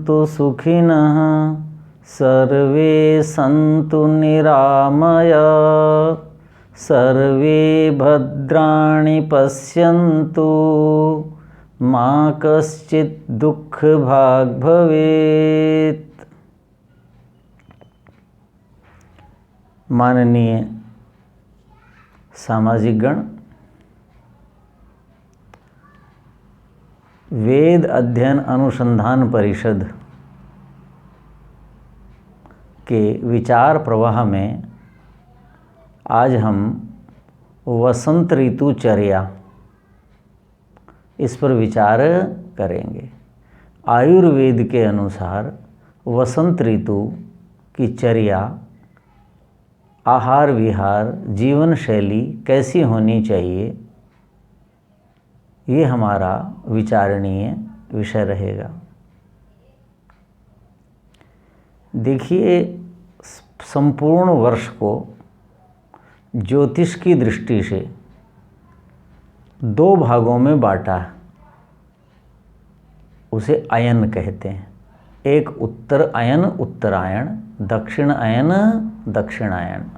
भवन्तु सुखिनः सर्वे सन्तु निरामयाः सर्वे भद्राणि पश्यन्तु मा कश्चित् दुःखभाग् भवेत्। माननीय सामाजिक गण, वेद अध्ययन अनुसंधान परिषद के विचार प्रवाह में आज हम वसंत ऋतुचर्या इस पर विचार करेंगे। आयुर्वेद के अनुसार वसंत ऋतु की चर्या, आहार विहार, जीवन शैली कैसी होनी चाहिए, ये हमारा विचारणीय विषय रहेगा। देखिए, संपूर्ण वर्ष को ज्योतिष की दृष्टि से दो भागों में बांटा है। उसे अयन कहते हैं। एक उत्तर अयन उत्तरायण, दक्षिण अयन दक्षिणायन।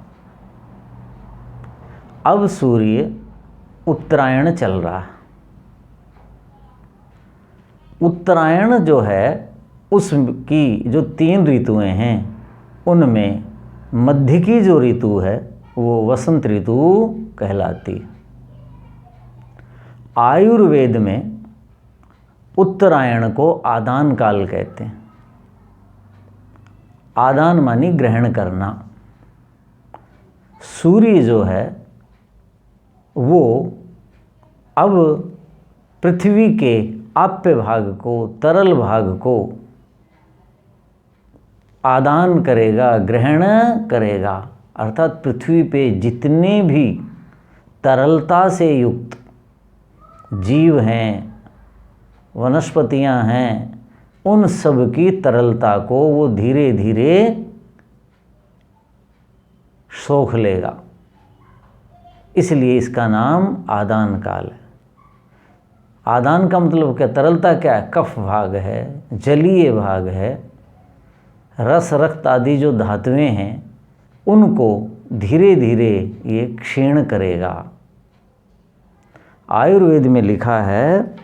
अब सूर्य उत्तरायण चल रहा है। उत्तरायण जो है उसकी जो 3 ऋतुएं हैं, उनमें मध्य की जो ऋतु है वो वसंत ऋतु कहलाती है। आयुर्वेद में उत्तरायण को आदान काल कहते हैं। आदान मानी ग्रहण करना। सूर्य जो है वो अब पृथ्वी के आप्य भाग को, तरल भाग को आदान करेगा, ग्रहण करेगा। अर्थात पृथ्वी पे जितने भी तरलता से युक्त जीव हैं, वनस्पतियां हैं, उन सब की तरलता को वो धीरे धीरे सोख लेगा। इसलिए इसका नाम आदान काल है। आदान का मतलब क्या? तरलता क्या है? कफ भाग है, जलीय भाग है, रस रक्त आदि जो धातुएं हैं उनको धीरे धीरे ये क्षीण करेगा। आयुर्वेद में लिखा है,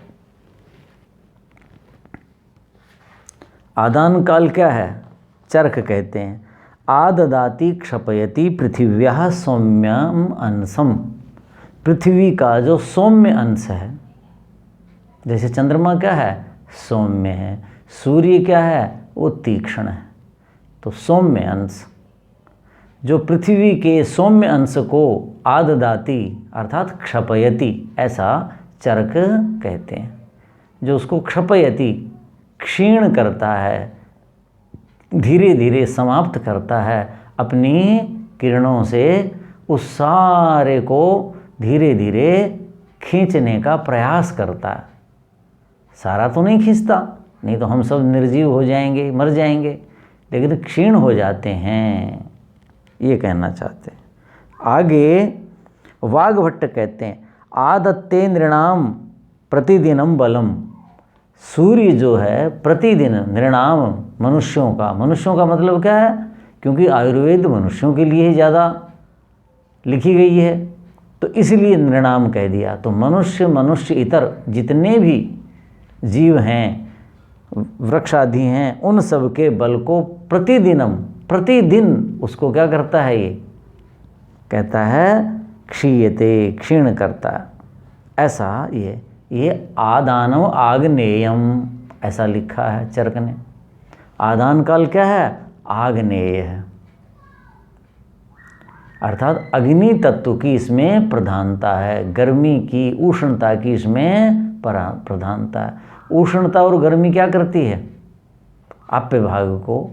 आदान काल क्या है? चरक कहते हैं। आददाति क्षपयति पृथिव्याः सौम्यम अंशम। पृथ्वी का जो सौम्य अंश है, जैसे चंद्रमा क्या है? सौम्य है। सूर्य क्या है? वो तीक्ष्ण है। तो सौम्य अंश, जो पृथ्वी के सौम्य अंश को आददाति अर्थात क्षपयति, ऐसा चरक कहते हैं। जो उसको क्षपयति, क्षीण करता है, धीरे धीरे समाप्त करता है, अपनी किरणों से उस सारे को धीरे धीरे खींचने का प्रयास करता है। सारा तो नहीं खींचता, नहीं तो हम सब निर्जीव हो जाएंगे, मर जाएंगे, लेकिन क्षीण हो जाते हैं, ये कहना चाहते हैं। आगे वाग्भट्ट कहते हैं, आदत्ते नृणाम प्रतिदिनम बलम। सूर्य जो है प्रतिदिन नृणाम मनुष्यों का मतलब क्या है? क्योंकि आयुर्वेद मनुष्यों के लिए ही ज़्यादा लिखी गई है, तो इसलिए नृणाम कह दिया। तो मनुष्य इतर जितने भी जीव हैं, वृक्ष आदि हैं, उन सब के बल को प्रतिदिन उसको क्या करता है? ये कहता है क्षीयते, क्षीण करता है। ऐसा ये आदानव आग्नेयम ऐसा लिखा है चरक ने। आदान काल क्या है? आग्नेय है, अर्थात अग्नि तत्व की इसमें प्रधानता है, गर्मी की, उष्णता की इसमें प्रधानता है। उष्णता और गर्मी क्या करती है? आप्य भाग को,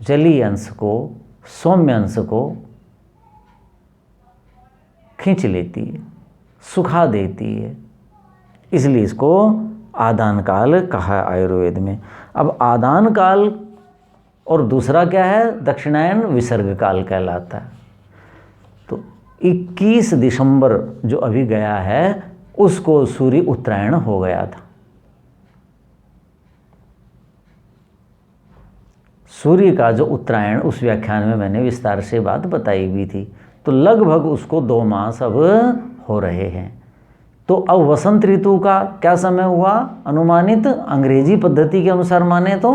जलीय अंश को, सौम्य अंश को खींच लेती है, सुखा देती है। इसलिए इसको आदान काल कहा है आयुर्वेद में। अब आदान काल और दूसरा क्या है? दक्षिणायन विसर्ग काल कहलाता है। तो 21 दिसंबर जो अभी गया है उसको सूर्य उत्तरायण हो गया था। सूर्य का जो उत्तरायण, उस व्याख्यान में मैंने विस्तार से बात बताई भी थी। तो लगभग उसको 2 मास अब हो रहे हैं। तो अब वसंत ऋतु का क्या समय हुआ अनुमानित, अंग्रेजी पद्धति के अनुसार माने तो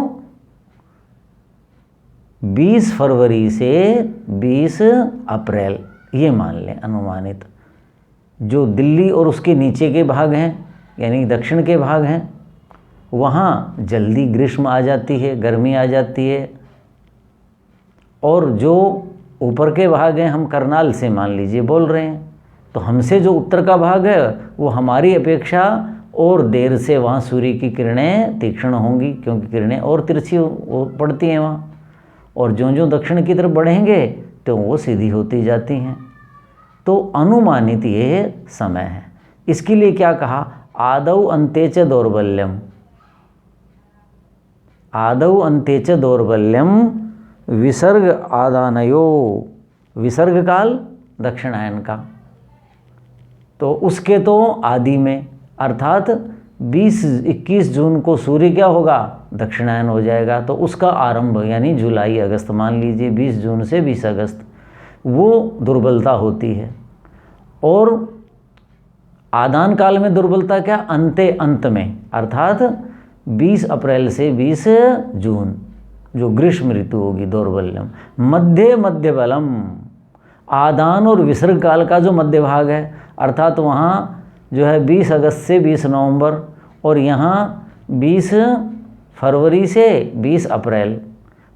20 फरवरी से 20 अप्रैल, ये मान लें अनुमानित। जो दिल्ली और उसके नीचे के भाग हैं, यानी दक्षिण के भाग हैं, वहाँ जल्दी ग्रीष्म आ जाती है, गर्मी आ जाती है। और जो ऊपर के भाग हैं, हम करनाल से मान लीजिए बोल रहे हैं, तो हमसे जो उत्तर का भाग है वो हमारी अपेक्षा और देर से वहाँ सूर्य की किरणें तीक्ष्ण होंगी, क्योंकि किरणें और तिरछी पड़ती हैं वहाँ। और जो दक्षिण की तरफ बढ़ेंगे तो वो सीधी होती जाती हैं। तो अनुमानित ये समय है। इसके लिए क्या कहा, आदौ अन्ते च दौर्बल्यम, आदौ अन्ते च दौर्बल्यम विसर्ग आदानयो, विसर्ग काल दक्षिणायन का, तो उसके तो आदि में अर्थात 20-21 जून को सूर्य क्या होगा, दक्षिणायन हो जाएगा। तो उसका आरंभ यानी जुलाई अगस्त मान लीजिए, 20 जून से 20 अगस्त वो दुर्बलता होती है। और आदान काल में दुर्बलता क्या, अंते अंत में, अर्थात 20 अप्रैल से 20 जून जो ग्रीष्म ऋतु होगी दौर्बल्यम। मध्य मध्य बलम, आदान और विसर्ग काल का जो मध्य भाग है, अर्थात वहाँ जो है 20 अगस्त से 20 नवंबर, और यहाँ 20 फरवरी से 20 अप्रैल,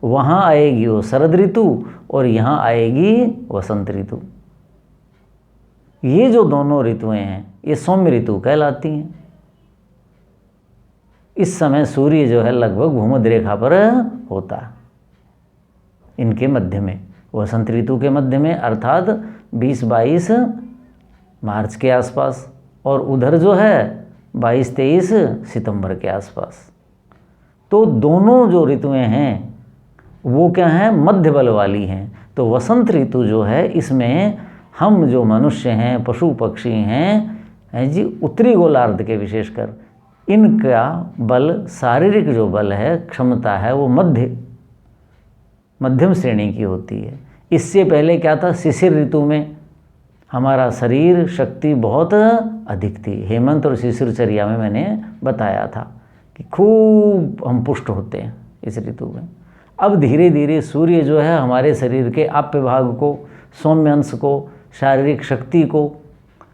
वहाँ आएगी वो शरद ऋतु और यहाँ आएगी वसंत ऋतु। ये जो दोनों ऋतुएं हैं ये सौम्य ऋतु कहलाती हैं। इस समय सूर्य जो है लगभग भूमध्य रेखा पर होता है, इनके मध्य में, वसंत ऋतु के मध्य में, अर्थात 20-22 मार्च के आसपास, और उधर जो है 22-23 सितंबर के आसपास। तो दोनों जो ऋतुएं हैं वो क्या हैं, मध्य बल वाली हैं। तो वसंत ऋतु जो है इसमें हम जो मनुष्य हैं, पशु पक्षी हैं जी, उत्तरी गोलार्ध के विशेषकर, इनका बल, शारीरिक जो बल है, क्षमता है, वो मध्यम श्रेणी की होती है। इससे पहले क्या था, शिशिर ऋतु में हमारा शरीर शक्ति बहुत अधिक थी। हेमंत और शिशिरचर्या में मैंने बताया था कि खूब हम पुष्ट होते हैं इस ऋतु में। अब धीरे धीरे सूर्य जो है हमारे शरीर के आप्य भाग को, सौम्य अंश को, शारीरिक शक्ति को,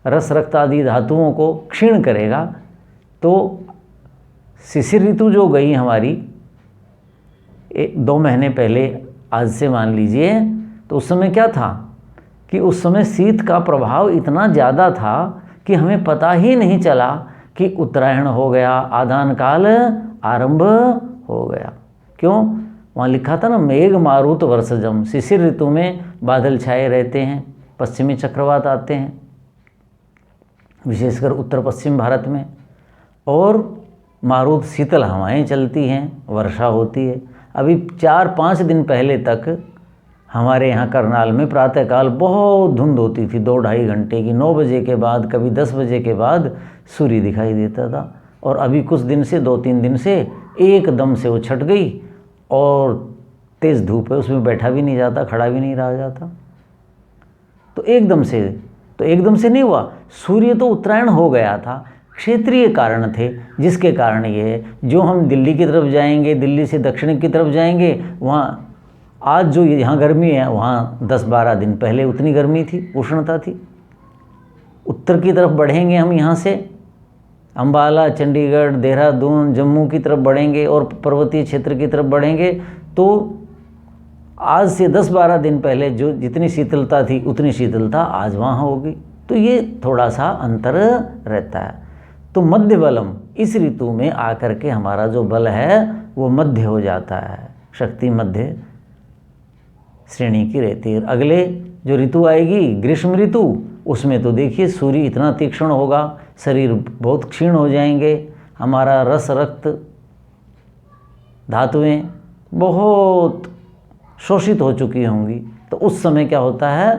रस रक्त आदि धातुओं को क्षीण करेगा। तो शिशिर ऋतु जो गई हमारी 2 महीने पहले, आज से मान लीजिए, तो उस समय क्या था कि उस समय शीत का प्रभाव इतना ज़्यादा था कि हमें पता ही नहीं चला कि उत्तरायण हो गया, आदान काल आरंभ हो गया। क्यों, वहाँ लिखा था ना, मेघ मारुत वर्षजम। शिशिर ऋतु में बादल छाए रहते हैं, पश्चिमी चक्रवात आते हैं, विशेषकर उत्तर पश्चिम भारत में, और मारुत शीतल हवाएं चलती हैं, वर्षा होती है। अभी 4-5 दिन पहले तक हमारे यहाँ करनाल में प्रातःकाल बहुत धुंध होती थी, 2-2.5 घंटे की, 9 बजे के बाद, कभी 10 बजे के बाद सूर्य दिखाई देता था। और अभी कुछ दिन से, 2-3 दिन से एकदम से वो छट गई और तेज़ धूप है, उसमें बैठा भी नहीं जाता, खड़ा भी नहीं रहा जाता। तो एकदम से नहीं हुआ, सूर्य तो उत्तरायण हो गया था। क्षेत्रीय कारण थे जिसके कारण ये, जो हम दिल्ली की तरफ जाएंगे, दिल्ली से दक्षिण की तरफ जाएंगे, वहाँ आज जो यहाँ गर्मी है, वहाँ 10-12 दिन पहले उतनी गर्मी थी, उष्णता थी। उत्तर की तरफ बढ़ेंगे हम, यहाँ से अम्बाला, चंडीगढ़, देहरादून, जम्मू की तरफ बढ़ेंगे और पर्वतीय क्षेत्र की तरफ बढ़ेंगे, तो आज से 10-12 दिन पहले जो जितनी शीतलता थी उतनी शीतलता आज वहाँ होगी। तो ये थोड़ा सा अंतर रहता है। तो मध्य बलम, इस ऋतु में आकर के हमारा जो बल है वो मध्य हो जाता है, शक्ति मध्य श्रेणी की रहती है। अगले जो ऋतु आएगी ग्रीष्म ऋतु, उसमें तो देखिए सूर्य इतना तीक्ष्ण होगा, शरीर बहुत क्षीण हो जाएंगे, हमारा रस रक्त धातुएं बहुत शोषित हो चुकी होंगी। तो उस समय क्या होता है,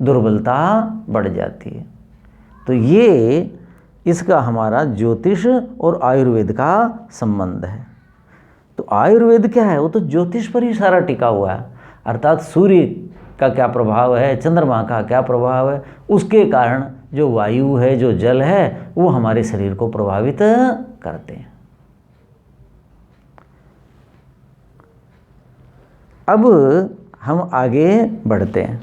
दुर्बलता बढ़ जाती है। तो ये इसका हमारा ज्योतिष और आयुर्वेद का संबंध है। तो आयुर्वेद क्या है, वो तो ज्योतिष पर ही सारा टिका हुआ है, अर्थात सूर्य का क्या प्रभाव है, चंद्रमा का क्या प्रभाव है, उसके कारण जो वायु है, जो जल है, वो हमारे शरीर को प्रभावित करते हैं। अब हम आगे बढ़ते हैं।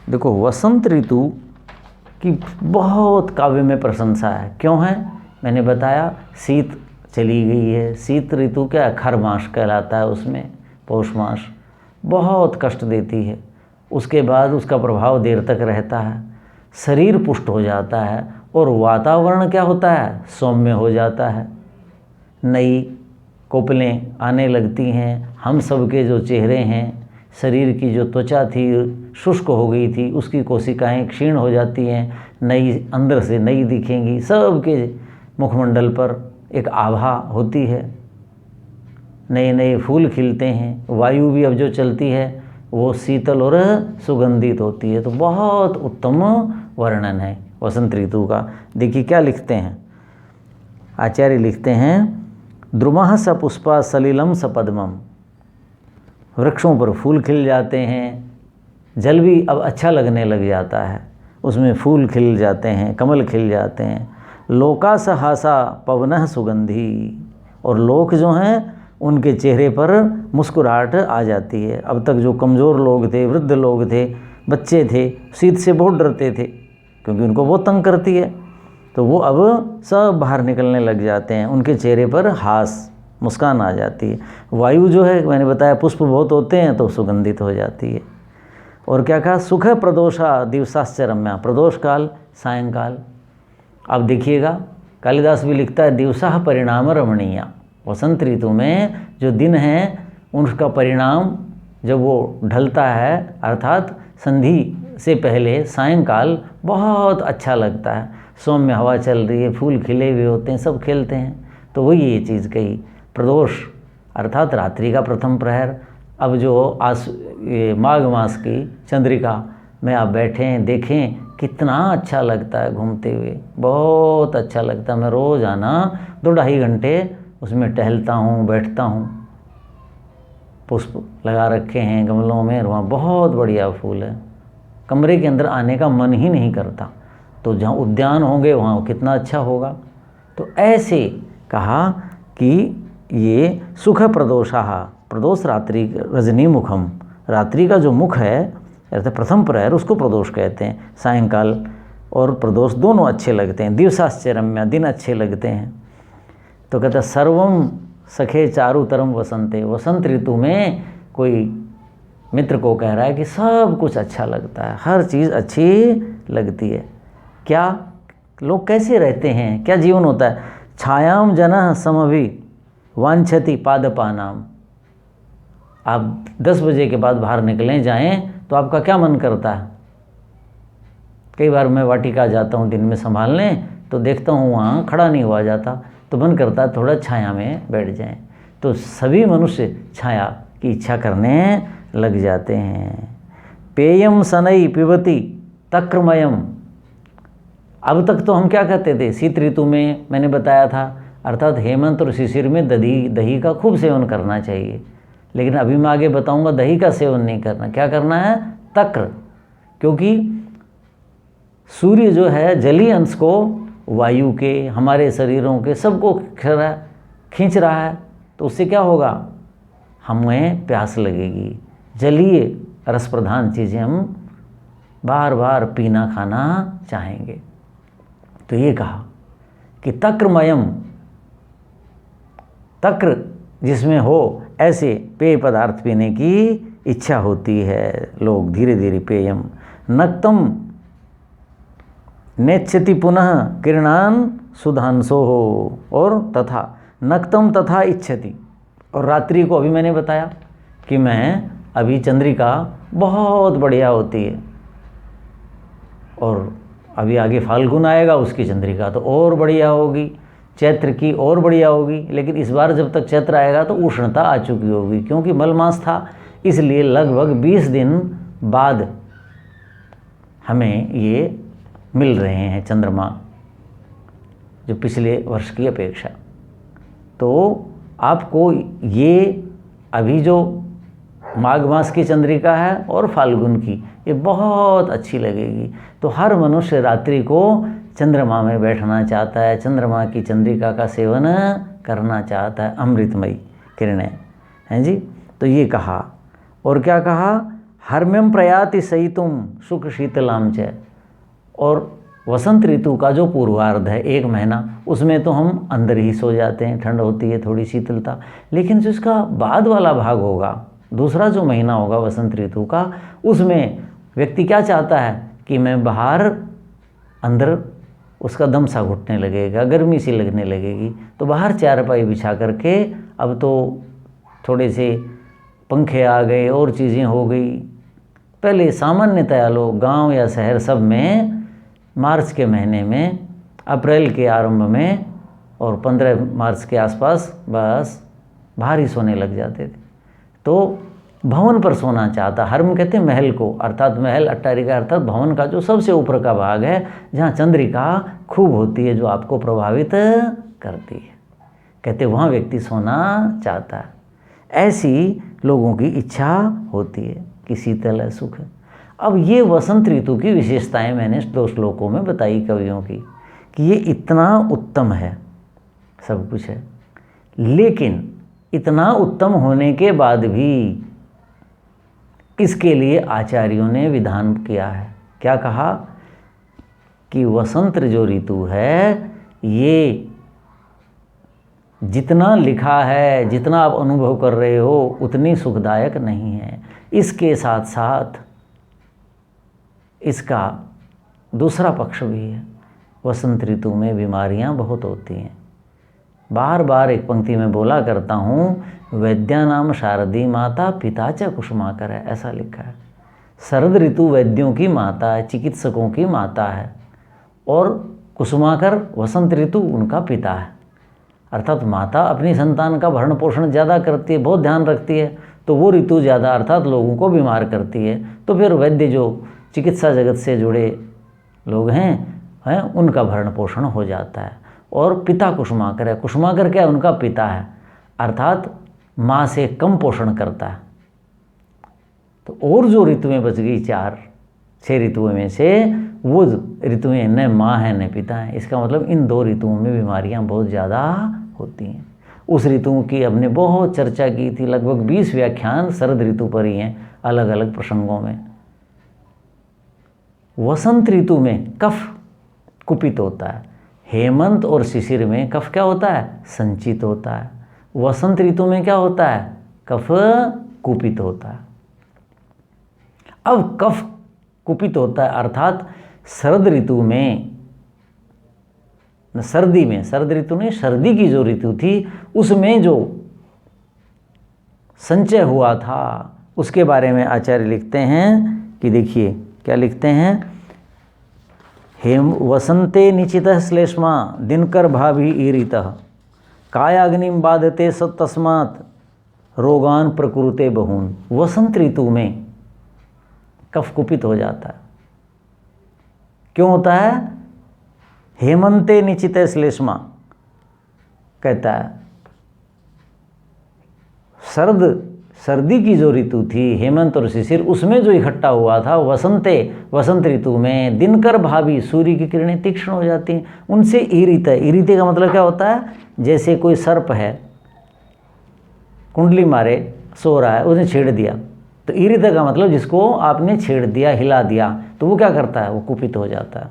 देखो, वसंत ऋतु की बहुत काव्य में प्रशंसा है। क्यों है? मैंने बताया, शीत चली गई है। शीत ऋतु क्या है? खर मास कहलाता है, उसमें पौष मास बहुत कष्ट देती है। उसके बाद उसका प्रभाव देर तक रहता है, शरीर पुष्ट हो जाता है और वातावरण क्या होता है? सौम्य हो जाता है, नई कोपलें आने लगती हैं। हम सब के जो चेहरे हैं, शरीर की जो त्वचा थी शुष्क हो गई थी, उसकी कोशिकाएं क्षीण हो जाती हैं, नई अंदर से नई दिखेंगी। सबके मुखमंडल पर एक आभा होती है, नए नए फूल खिलते हैं। वायु भी अब जो चलती है वो शीतल और सुगंधित होती है। तो बहुत उत्तम वर्णन है वसंत ऋतु का। देखिए क्या लिखते हैं आचार्य, लिखते हैं, द्रुमः स पुष्पा सलिलम स पद्मम। वृक्षों पर फूल खिल जाते हैं, जल भी अब अच्छा लगने लग जाता है, उसमें फूल खिल जाते हैं, कमल खिल जाते हैं। लोका स हासा पवनः सुगंधी, और लोक जो हैं उनके चेहरे पर मुस्कुराहट आ जाती है। अब तक जो कमज़ोर लोग थे, वृद्ध लोग थे, बच्चे थे, शीत से बहुत डरते थे क्योंकि उनको बहुत तंग करती है, तो वो अब सब बाहर निकलने लग जाते हैं, उनके चेहरे पर हास मुस्कान आ जाती है। वायु जो है, मैंने बताया, पुष्प बहुत होते हैं तो सुगंधित हो जाती है। और क्या कहा? सुख प्रदोषा दिवसाश्च रम्या, प्रदोष काल सायंकाल। अब देखिएगा, कालिदास भी लिखता है, दिवसा परिणाम रमणीय। वसंत ऋतु में जो दिन हैं उनका परिणाम जब वो ढलता है, अर्थात संधि से पहले सायंकाल, बहुत अच्छा लगता है। सौम्य हवा चल रही है, फूल खिले हुए होते हैं, सब खेलते हैं। तो वही ये चीज़ कही, प्रदोष अर्थात रात्रि का प्रथम प्रहर। अब जो ये माघ मास की चंद्रिका में आप बैठे हैं, देखें कितना अच्छा लगता है घूमते हुए, बहुत अच्छा लगता है। मैं रोज़ाना 2-2.5 घंटे उसमें टहलता हूँ, बैठता हूँ। पुष्प लगा रखे हैं गमलों में, वहाँ बहुत बढ़िया फूल है, कमरे के अंदर आने का मन ही नहीं करता। तो जहाँ उद्यान होंगे वहाँ कितना अच्छा होगा। तो ऐसे कहा कि ये सुख प्रदोषाः, प्रदोष रात्रि रजनी मुखम, रात्रि का जो मुख है अर्थात प्रथम प्रहर, उसको प्रदोष कहते हैं। सायंकाल और प्रदोष दोनों अच्छे लगते हैं। दिवसाश्च रम्या, दिन अच्छे लगते हैं। तो कहता सर्वम सखे चारुतरम वसंते, वसंत ऋतु में कोई मित्र को कह रहा है कि सब कुछ अच्छा लगता है, हर चीज़ अच्छी लगती है। क्या लोग कैसे रहते हैं, क्या जीवन होता है? छायाम जनः समभि वांछति पादपानाम। आप 10 बजे के बाद बाहर निकलें जाएं तो आपका क्या मन करता है? कई बार मैं वाटिका जाता हूँ दिन में संभालने, तो देखता हूँ वहाँ खड़ा नहीं हुआ जाता, तो मन करता है थोड़ा छाया में बैठ जाएं। तो सभी मनुष्य छाया की इच्छा करने लग जाते हैं। पेयम सनई पिबती तक्रमयम। अब तक तो हम क्या कहते थे? शीत ऋतु में मैंने बताया था, अर्थात हेमंत और शिशिर में दही का खूब सेवन करना चाहिए। लेकिन अभी मैं आगे बताऊंगा दही का सेवन नहीं करना, क्या करना है? तक्र। क्योंकि सूर्य जो है जलीय अंश को, वायु के, हमारे शरीरों के, सबको खींच रहा है। तो उससे क्या होगा? हमें प्यास लगेगी। जलीय रस प्रधान चीज़ें हम बार बार पीना खाना चाहेंगे। तो ये कहा कि तक्रमयम, तक्र जिसमें हो ऐसे पेय पदार्थ पीने की इच्छा होती है। लोग धीरे धीरे पेयम नक्तम नेच्छति पुनः किरणान सुधांसो हो, और तथा नक्तम तथा इच्छति। और रात्रि को अभी मैंने बताया कि मैं अभी चंद्रिका बहुत बढ़िया होती है, और अभी आगे फाल्गुन आएगा, उसकी चंद्रिका तो और बढ़िया होगी, चैत्र की और बढ़िया होगी। लेकिन इस बार जब तक चैत्र आएगा तो उष्णता आ चुकी होगी, क्योंकि मलमास था, इसलिए लगभग 20 दिन बाद हमें ये मिल रहे हैं चंद्रमा, जो पिछले वर्ष की अपेक्षा। तो आपको ये अभी जो माघ मास की चंद्रिका है और फाल्गुन की, ये बहुत अच्छी लगेगी। तो हर मनुष्य रात्रि को चंद्रमा में बैठना चाहता है, चंद्रमा की चंद्रिका का सेवन करना चाहता है, अमृतमयी किरणें हैं जी। तो ये कहा, और क्या कहा, हर्म्यम प्रयाति सहितुम सुख शीतलाम च। और वसंत ऋतु का जो पूर्वार्ध है 1 महीना, उसमें तो हम अंदर ही सो जाते हैं, ठंड होती है, थोड़ी शीतलता। लेकिन जो इसका बाद वाला भाग होगा, दूसरा जो महीना होगा वसंत ऋतु का, उसमें व्यक्ति क्या चाहता है कि मैं बाहर, अंदर उसका दम सा घुटने लगेगा, गर्मी सी लगने लगेगी, तो बाहर चारपाई बिछा करके, अब तो थोड़े से पंखे आ गए और चीज़ें हो गई। पहले सामान्यतया लोग गांव या शहर सब में मार्च के महीने में, अप्रैल के आरंभ में और 15 मार्च के आसपास बस बाहर ही सोने लग जाते थे। तो भवन पर सोना चाहता, हर्म कहते हैं महल को, अर्थात महल, अट्टारिका अर्थात भवन का जो सबसे ऊपर का भाग है, जहाँ चंद्रिका खूब होती है, जो आपको प्रभावित करती है, कहते वहाँ व्यक्ति सोना चाहता है। ऐसी लोगों की इच्छा होती है कि शीतल है, सुख है। अब ये वसंत ऋतु की विशेषताएं मैंने 2 श्लोकों में बताई कवियों की, कि ये इतना उत्तम है, सब कुछ है। लेकिन इतना उत्तम होने के बाद भी इसके लिए आचार्यों ने विधान किया है। क्या कहा कि वसंत जो ऋतु है, ये जितना लिखा है, जितना आप अनुभव कर रहे हो, उतनी सुखदायक नहीं है। इसके साथ साथ इसका दूसरा पक्ष भी है। वसंत ऋतु में बीमारियां बहुत होती हैं। बार बार एक पंक्ति में बोला करता हूँ, वैद्यानाम शारदी माता पिता च कुसुमाकर है, ऐसा लिखा है। शरद ऋतु वैद्यों की माता है, चिकित्सकों की माता है, और कुसुमाकर वसंत ऋतु उनका पिता है। अर्थात माता अपनी संतान का भरण पोषण ज़्यादा करती है, बहुत ध्यान रखती है, तो वो ऋतु ज़्यादा अर्थात लोगों को बीमार करती है। तो फिर वैद्य जो चिकित्सा जगत से जुड़े लोग हैं उनका भरण पोषण हो जाता है। और पिता कुसुमाकर है, कुसुमाकर क्या है, उनका पिता है, अर्थात माँ से कम पोषण करता है। तो और जो ऋतुएं बच गई 4-6 ऋतुओं में से, वो ऋतुएं न माँ है न पिता है। इसका मतलब इन 2 ऋतुओं में बीमारियां बहुत ज़्यादा होती हैं। उस ऋतुओं की हमने बहुत चर्चा की थी, लगभग 20 व्याख्यान शरद ऋतु पर ही हैं, अलग अलग प्रसंगों में। वसंत ऋतु में कफ कुपित होता है, हेमंत और शिशिर में कफ क्या होता है, संचित होता है। वसंत ऋतु में क्या होता है, कफ कुपित होता है। अब कफ कुपित होता है, अर्थात शरद ऋतु में, सर्दी में, शरद ऋतु ने सर्दी की जो ऋतु थी, उसमें जो संचय हुआ था उसके बारे में आचार्य लिखते हैं कि देखिए क्या लिखते हैं, हेम वसंते निचितः श्लेष्मा दिनकर भाभी ईरितः कायाग्निम बाधते तस्मात् रोगान प्रकृते बहून। वसंत ऋतु में कफ कुपित हो जाता है। क्यों होता है, हेमंते निचितः श्लेष्मा कहता है, सर्दी की जो ऋतु थी, हेमंत और शिशिर, उसमें जो इकट्ठा हुआ था वसंत ऋतु में दिनकर भाभी, सूर्य की किरणें तीक्ष्ण हो जाती हैं, उनसे ईरित है। ईरित का मतलब क्या होता है, जैसे कोई सर्प है, कुंडली मारे सो रहा है, उसने छेड़ दिया, तो ईरित का मतलब जिसको आपने छेड़ दिया, हिला दिया, तो वो क्या करता है, वो कुपित हो जाता है।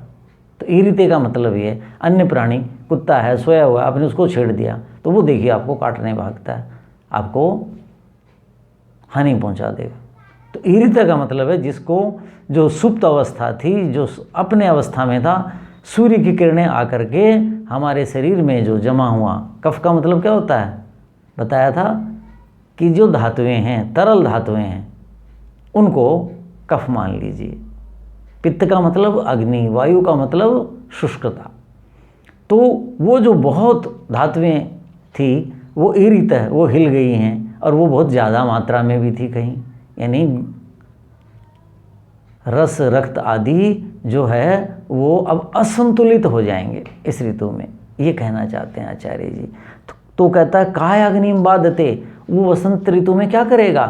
तो ईरित का मतलब ये, अन्य प्राणी कुत्ता है सोया हुआ, आपने उसको छेड़ दिया, तो वो देखिए आपको काटने भागता है, आपको हानि पहुंचा देगा। तो ईरित का मतलब है जिसको, जो सुप्त अवस्था थी, जो अपने अवस्था में था, सूर्य की किरणें आकर के हमारे शरीर में जो जमा हुआ, कफ का मतलब क्या होता है, बताया था कि जो धातुएं हैं, तरल धातुएं हैं, उनको कफ मान लीजिए। पित्त का मतलब अग्नि, वायु का मतलब शुष्कता। तो वो जो बहुत धातुएं थी वो ईरित है, वो हिल गई हैं, और वो बहुत ज़्यादा मात्रा में भी थी कहीं, यानी रस रक्त आदि जो है वो अब असंतुलित हो जाएंगे इस ऋतु में, ये कहना चाहते हैं आचार्य जी। तो कहता है काय अग्निम बाधते, वो वसंत ऋतु में क्या करेगा?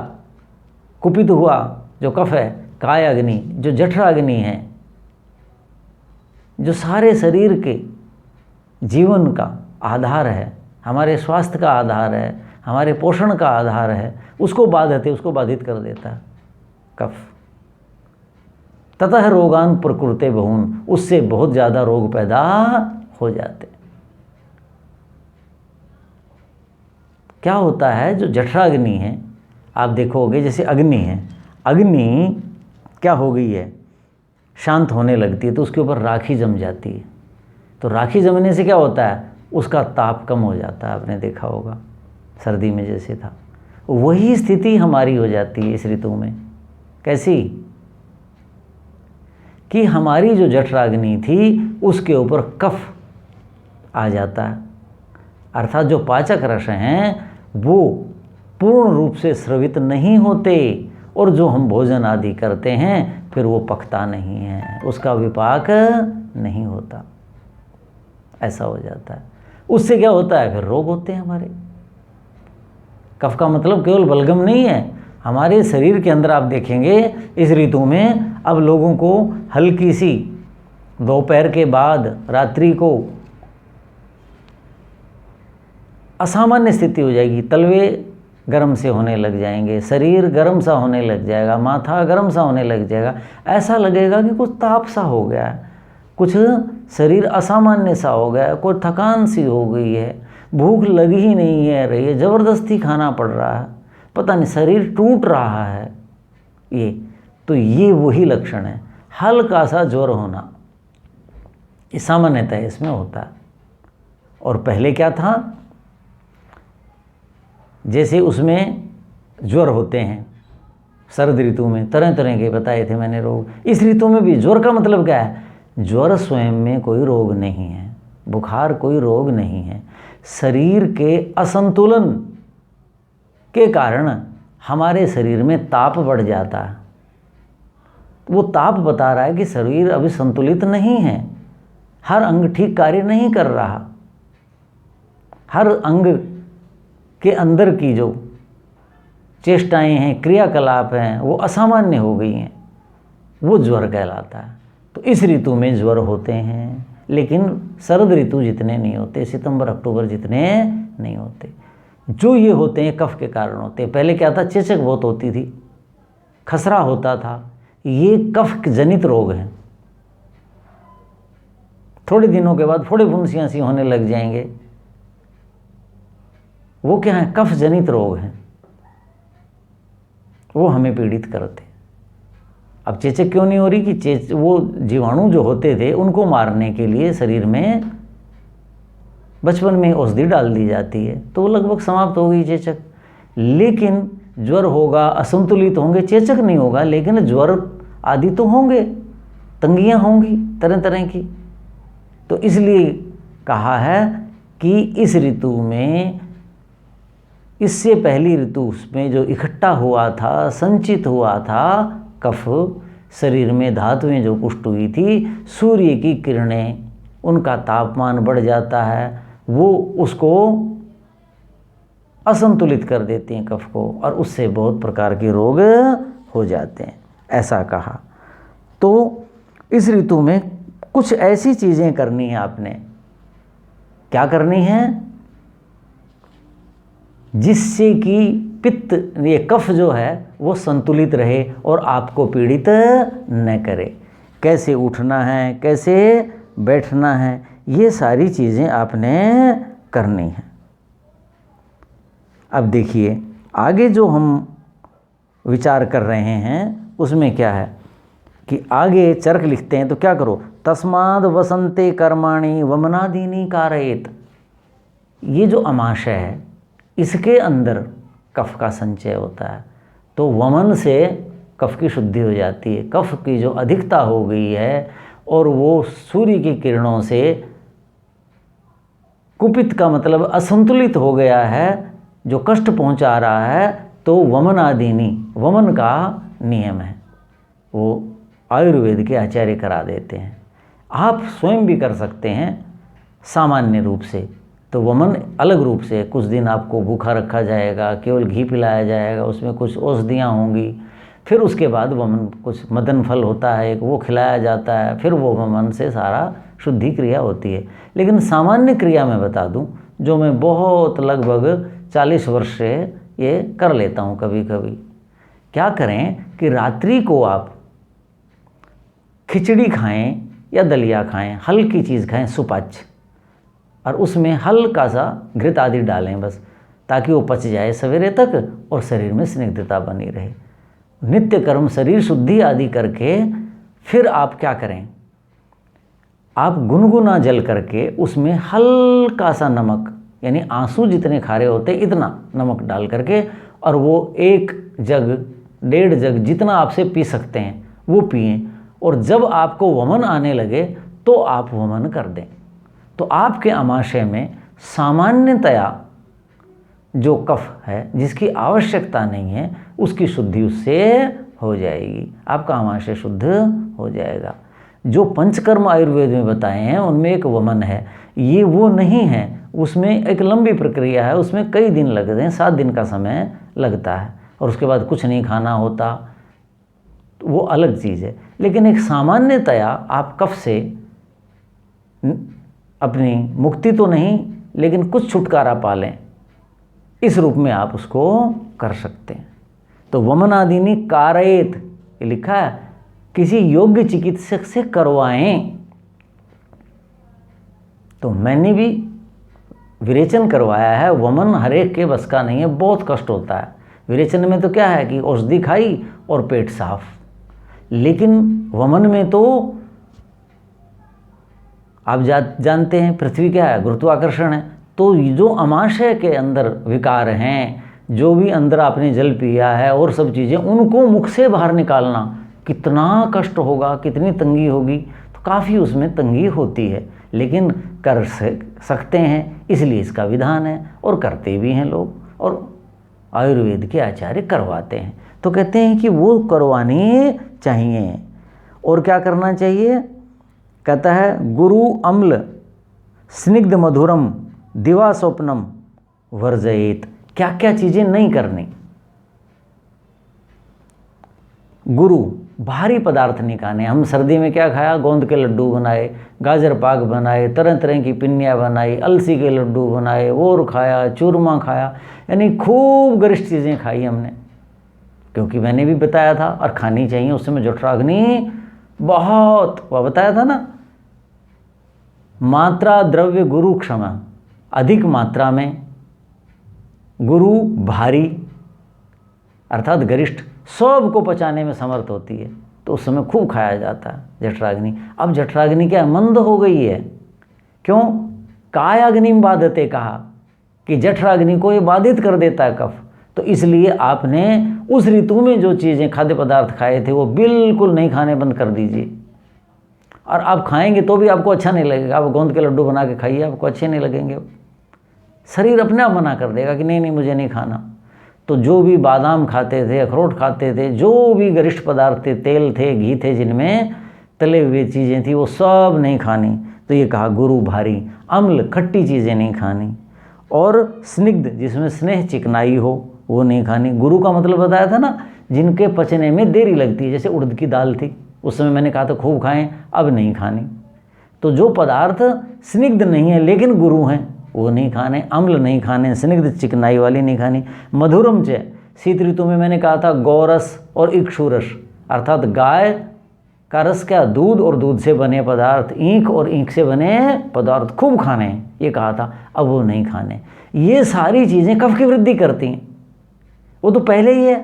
कुपित हुआ जो कफ है, काय अग्नि जो जठराग्नि है, जो सारे शरीर के जीवन का आधार है, हमारे स्वास्थ्य का आधार है, हमारे पोषण का आधार है, उसको बाधते, उसको बाधित कर देता है कफ। ततः रोगान प्रकृते बहुन, उससे बहुत ज़्यादा रोग पैदा हो जाते। क्या होता है, जो जठराग्नि है, आप देखोगे जैसे अग्नि है, अग्नि क्या हो गई है, शांत होने लगती है तो उसके ऊपर राखी जम जाती है। तो राखी जमने से क्या होता है, उसका ताप कम हो जाता है। आपने देखा होगा सर्दी में जैसे था, वही स्थिति हमारी हो जाती है इस ऋतु में। कैसी? कि हमारी जो जठराग्नि थी उसके ऊपर कफ आ जाता है, अर्थात जो पाचक रस हैं वो पूर्ण रूप से स्रवित नहीं होते, और जो हम भोजन आदि करते हैं फिर वो पकता नहीं है, उसका विपाक नहीं होता, ऐसा हो जाता है। उससे क्या होता है, फिर रोग होते हैं हमारे। कफ का मतलब केवल बलगम नहीं है, हमारे शरीर के अंदर आप देखेंगे इस ऋतु में अब लोगों को हल्की सी दोपहर के बाद रात्रि को असामान्य स्थिति हो जाएगी, तलवे गर्म से होने लग जाएंगे, शरीर गर्म सा होने लग जाएगा, माथा गर्म सा होने लग जाएगा, ऐसा लगेगा कि कुछ ताप सा हो गया है, कुछ शरीर असामान्य सा हो गया है, कोई थकान सी हो गई है, भूख लगी ही नहीं है रही है, ज़बरदस्ती खाना पड़ रहा है, पता नहीं शरीर टूट रहा है। ये तो ये वही लक्षण है, हल्का सा ज्वर होना, ये सामान्यतः इसमें होता है। और पहले क्या था, जैसे उसमें ज्वर होते हैं शरद ऋतु में, तरह तरह के बताए थे मैंने रोग, इस ऋतु में भी ज्वर का मतलब क्या है, ज्वर स्वयं में कोई रोग नहीं है, बुखार कोई रोग नहीं है, शरीर के असंतुलन के कारण हमारे शरीर में ताप बढ़ जाता है। वो ताप बता रहा है कि शरीर अभी संतुलित नहीं है, हर अंग ठीक कार्य नहीं कर रहा, हर अंग के अंदर की जो चेष्टाएं हैं, क्रियाकलाप हैं, वो असामान्य हो गई हैं, वो ज्वर कहलाता है। तो इस ऋतु में ज्वर होते हैं, लेकिन शरद ऋतु जितने नहीं होते, सितंबर अक्टूबर जितने नहीं होते। जो ये होते हैं कफ के कारण होते हैं। पहले क्या था, चेचक बहुत होती थी, खसरा होता था, ये कफ जनित रोग हैं। थोड़े दिनों के बाद फोड़े फुंसियाँ सी होने लग जाएंगे, वो क्या है, कफ जनित रोग हैं, वो हमें पीड़ित करते। अब चेचक क्यों नहीं हो रही कि वो जीवाणु जो होते थे उनको मारने के लिए शरीर में बचपन में औषधि डाल दी जाती है, तो लगभग समाप्त हो गई चेचक। लेकिन ज्वर होगा, असंतुलित होंगे, चेचक नहीं होगा, लेकिन ज्वर आदि तो होंगे, तंगियाँ होंगी तरह तरह की। तो इसलिए कहा है कि इस ऋतु में, इससे पहली ऋतु में जो इकट्ठा हुआ था, संचित हुआ था कफ, शरीर में धातुएं जो पुष्ट हुई थी, सूर्य की किरणें, उनका तापमान बढ़ जाता है, वो उसको असंतुलित कर देती हैं कफ को, और उससे बहुत प्रकार के रोग हो जाते हैं, ऐसा कहा। तो इस ऋतु में कुछ ऐसी चीज़ें करनी है आपने। क्या करनी है? जिससे कि पित्त, ये कफ जो है वो संतुलित रहे और आपको पीड़ित न करे। कैसे उठना है, कैसे बैठना है, ये सारी चीज़ें आपने करनी है। अब देखिए आगे जो हम विचार कर रहे हैं उसमें क्या है कि आगे चरक लिखते हैं तो क्या करो, तस्माद वसंते कर्माणि वमनादीनि कारयेत। ये जो अमाशय है इसके अंदर कफ का संचय होता है, तो वमन से कफ की शुद्धि हो जाती है। कफ की जो अधिकता हो गई है और वो सूर्य की किरणों से कुपित का मतलब असंतुलित हो गया है, जो कष्ट पहुंचा रहा है, तो वमन आदिनी, वमन का नियम है, वो आयुर्वेद के आचार्य करा देते हैं। आप स्वयं भी कर सकते हैं सामान्य रूप से, तो वमन अलग रूप से, कुछ दिन आपको भूखा रखा जाएगा, केवल घी पिलाया जाएगा, उसमें कुछ औषधियाँ होंगी, फिर उसके बाद वमन कुछ मदन फल होता है एक, वो खिलाया जाता है, फिर वो वमन से सारा शुद्धि क्रिया होती है। लेकिन सामान्य क्रिया मैं बता दूं, जो मैं बहुत लगभग 40 वर्ष से ये कर लेता हूँ कभी कभी। क्या करें कि रात्रि को आप खिचड़ी खाएं या दलिया खाएं, हल्की चीज़ खाएं सुपाच्य, और उसमें हल्का सा घृत आदि डालें बस, ताकि वो पच जाए सवेरे तक और शरीर में स्निग्धता बनी रहे। नित्य कर्म शरीर शुद्धि आदि करके फिर आप क्या करें, आप गुनगुना जल करके उसमें हल्का सा नमक, यानी आंसू जितने खारे होते इतना नमक डाल करके, और वो 1 जग 1.5 जग जितना आपसे पी सकते हैं वो पिएं। और जब आपको वमन आने लगे तो आप वमन कर दें। तो आपके आमाशय में सामान्यतया जो कफ है जिसकी आवश्यकता नहीं है उसकी शुद्धि उससे हो जाएगी, आपका आमाशय शुद्ध हो जाएगा। जो पंचकर्म आयुर्वेद में बताए हैं उनमें एक वमन है, ये वो नहीं है, उसमें एक लंबी प्रक्रिया है, उसमें कई दिन लगते हैं, 7 दिन का समय लगता है, और उसके बाद कुछ नहीं खाना होता, तो वो अलग चीज़ है। लेकिन एक सामान्यतया आप कफ से अपनी मुक्ति तो नहीं लेकिन कुछ छुटकारा पा लें, इस रूप में आप उसको कर सकते हैं। तो वमनादिनी कारयेत ये लिखा है, किसी योग्य चिकित्सक से करवाएं। तो मैंने भी विरेचन करवाया है। वमन हर एक के बस का नहीं है, बहुत कष्ट होता है। विरेचन में तो क्या है कि औषधि खाई और पेट साफ, लेकिन वमन में तो आप जानते हैं पृथ्वी क्या है, गुरुत्वाकर्षण है। तो जो आमाशय के अंदर विकार हैं, जो भी अंदर आपने जल पिया है और सब चीज़ें, उनको मुख से बाहर निकालना कितना कष्ट होगा, कितनी तंगी होगी। तो काफ़ी उसमें तंगी होती है, लेकिन कर सकते हैं, इसलिए इसका विधान है और करते भी हैं लोग, और आयुर्वेद के आचार्य करवाते हैं। तो कहते हैं कि वो करवाने चाहिए। और क्या करना चाहिए, कहता है गुरु अम्ल स्निग्ध मधुरम दिवा स्वप्नम वर्जयेत। क्या क्या चीज़ें नहीं करनी, गुरु भारी पदार्थ नहीं खाने। हम सर्दी में क्या खाया, गोंद के लड्डू बनाए, गाजर पाक बनाए, तरह तरह की पिन्नियाँ बनाई, अलसी के लड्डू बनाए, और खाया, चूरमा खाया, यानी खूब गरिष्ठ चीज़ें खाई हमने, क्योंकि मैंने भी बताया था और खानी चाहिए। उस समय जठराग्नि बहुत, वह बताया था ना, मात्रा द्रव्य गुरु क्षमा, अधिक मात्रा में गुरु भारी अर्थात गरिष्ठ, सबको पचाने में समर्थ होती है, तो उस समय खूब खाया जाता है जठराग्नि। अब जठराग्नि क्या मंद हो गई है, क्यों, कायाग्नि में बाधते कहा कि जठराग्नि को ये बाधित कर देता है कफ। तो इसलिए आपने उस ऋतु में जो चीज़ें खाद्य पदार्थ खाए थे वो बिल्कुल नहीं खाने बंद कर दीजिए। और आप खाएंगे तो भी आपको अच्छा नहीं लगेगा। आप गोंद के लड्डू बना के खाइए, आपको अच्छे नहीं लगेंगे, शरीर अपने आप मना कर देगा कि नहीं नहीं मुझे नहीं खाना। तो जो भी बादाम खाते थे, अखरोट खाते थे, जो भी गरिष्ठ पदार्थ थे, तेल थे, घी थे, जिनमें तले हुए चीज़ें थी, वो सब नहीं खानी। तो ये कहा गुरु भारी, अम्ल खट्टी चीज़ें नहीं खानी, और स्निग्ध जिसमें स्नेह चिकनाई हो वो नहीं खानी। गुरु का मतलब बताया था ना, जिनके पचने में देरी लगती है, जैसे उड़द की दाल थी, उस समय मैंने कहा था खूब खाएं, अब नहीं खानी। तो जो पदार्थ स्निग्ध नहीं है लेकिन गुरु हैं वो नहीं खाने, अम्ल नहीं खाने, स्निग्ध चिकनाई वाली नहीं खानी। मधुरम च, शीत ऋतु में मैंने कहा था गौरस और इक्षुरस, अर्थात गाय का रस, क्या, दूध और दूध से बने पदार्थ, ईंख और ईंख से बने पदार्थ खूब खाने, ये कहा था, अब वो नहीं खाने। ये सारी चीज़ें कफ की वृद्धि करती हैं, वो तो पहले ही है,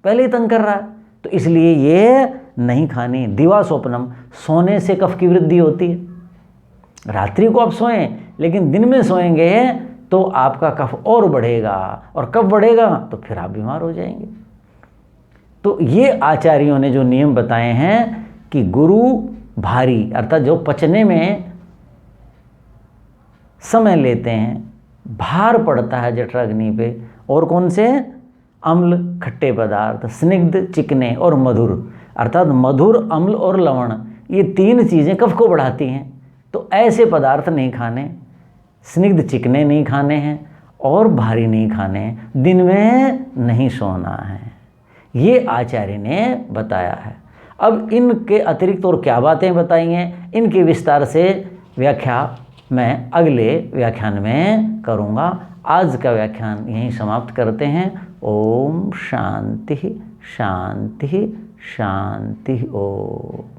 पहले ही तंग कर रहा है, तो इसलिए ये नहीं खानी। दिवा स्वप्नम, सोने से कफ की वृद्धि होती है। रात्रि को आप सोएं, लेकिन दिन में सोएंगे तो आपका कफ और बढ़ेगा, और कब बढ़ेगा तो फिर आप बीमार हो जाएंगे। तो ये आचार्यों ने जो नियम बताए हैं कि गुरु भारी, अर्थात जो पचने में समय लेते हैं, भार पड़ता है जठराग्नि पे, और कौन से, अम्ल खट्टे पदार्थ, स्निग्ध चिकने, और मधुर, अर्थात मधुर, अम्ल और लवण, ये 3 चीज़ें कफ को बढ़ाती हैं। तो ऐसे पदार्थ नहीं खाने, स्निग्ध चिकने नहीं खाने हैं और भारी नहीं खाने हैं, दिन में नहीं सोना है, ये आचार्य ने बताया है। अब इनके अतिरिक्त और क्या बातें बताई हैं, इनकी विस्तार से व्याख्या मैं अगले व्याख्यान में करूँगा। आज का व्याख्यान यहीं समाप्त करते हैं। ओम शांति शांति शांति। ओम।